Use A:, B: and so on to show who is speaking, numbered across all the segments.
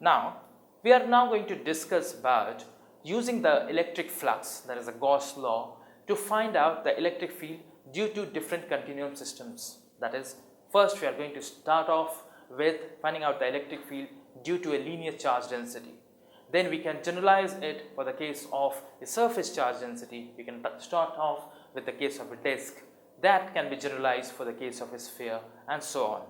A: Now, we are now going to discuss about using the electric flux, that is a Gauss law, to find out the electric field due to different continuum systems. That is, first we are going to start off with finding out the electric field due to a linear charge density. Then we can generalize it for the case of a surface charge density. We can start off with the case of a disk. That can be generalized for the case of a sphere, and so on.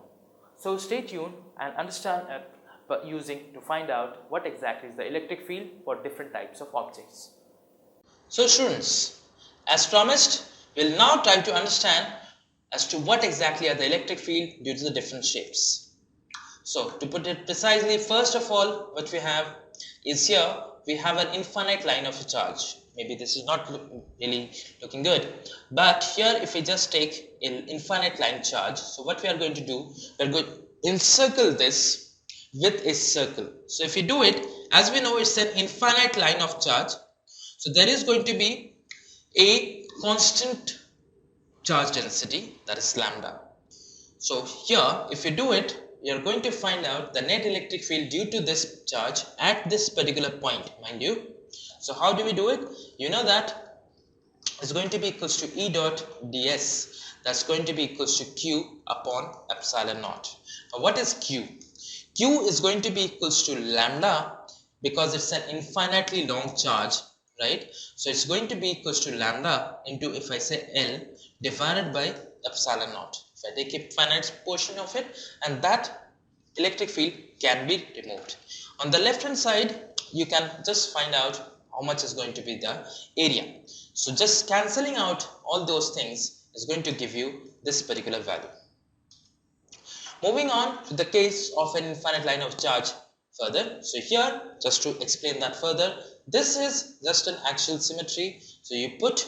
A: So stay tuned and understand it by using to find out what exactly is the electric field for different types of objects.
B: So students, as promised, we will now try to understand as to what exactly are the electric field due to the different shapes. So to put it precisely, first of all, what we have is here we have an infinite line of a charge. Maybe this is not really looking good, but here if we just take an infinite line charge, so what we are going to do, we are going to encircle this with a circle. So if we do it, as we know, it's an infinite line of charge, so there is going to be a constant charge density, that is lambda. So here if you do it, you are going to find out the net electric field due to this charge at this particular point, mind you. So how do we do it? You know that it's going to be equals to E dot ds, that's going to be equals to Q upon epsilon naught. Now what is Q? Q is going to be equals to lambda because it's an infinitely long charge, right? So it's going to be equals to lambda into, if I say L, divided by epsilon naught. If I take a finite portion of it, and that electric field can be removed. On the left hand side, you can just find out how much is going to be the area. So just cancelling out all those things is going to give you this particular value. Moving on to the case of an infinite line of charge further. So here, just to explain that further, this is just an axial symmetry. So you put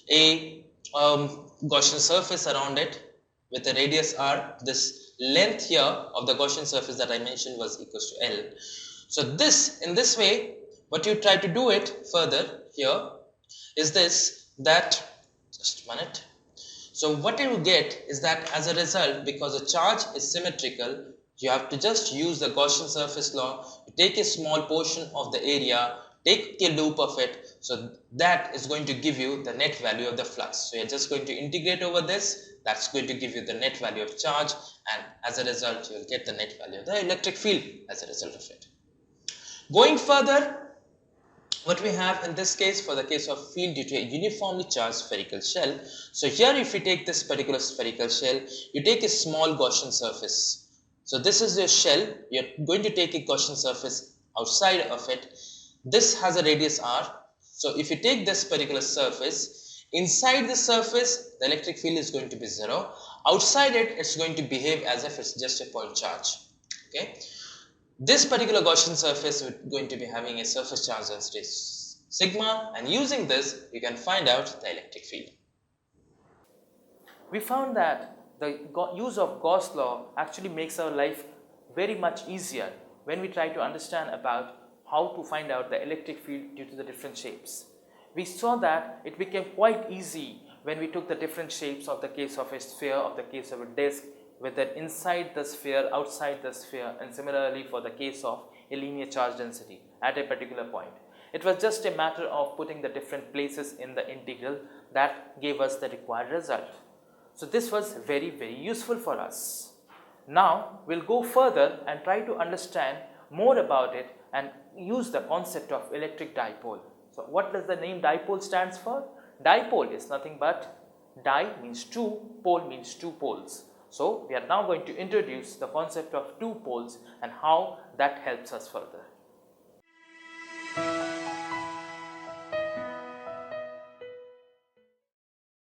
B: a Gaussian surface around it with a radius r. This length here of the Gaussian surface that I mentioned was equals to L. So this, in this way, what you try to do it further here is this, that, just a minute. So what you will get is that as a result, because the charge is symmetrical, you have to just use the Gaussian surface law, you take a small portion of the area, take a loop of it, so that is going to give you the net value of the flux. So you're just going to integrate over this, that's going to give you the net value of charge, and as a result you will get the net value of the electric field as a result of it. Going further, what we have in this case for the case of field due to a uniformly charged spherical shell. So here if you take this particular spherical shell, you take a small Gaussian surface. So this is your shell, you're going to take a Gaussian surface outside of it. This has a radius r. So if you take this particular surface, inside the surface the electric field is going to be 0. Outside it, it's going to behave as if it's just a point charge. Okay. This particular Gaussian surface is going to be having a surface charge density sigma, and using this you can find out the electric field.
A: We found that the use of Gauss law actually makes our life very much easier when we try to understand about how to find out the electric field due to the different shapes. We saw that it became quite easy when we took the different shapes of the case of a sphere, of the case of a disk, whether inside the sphere, outside the sphere, and similarly for the case of a linear charge density at a particular point. It was just a matter of putting the different places in the integral that gave us the required result. So this was very, very useful for us. Now we'll go further and try to understand more about it and use the concept of electric dipole. So what does the name dipole stands for? Dipole is nothing but di means two, pole means two poles. So we are now going to introduce the concept of two poles and how that helps us further.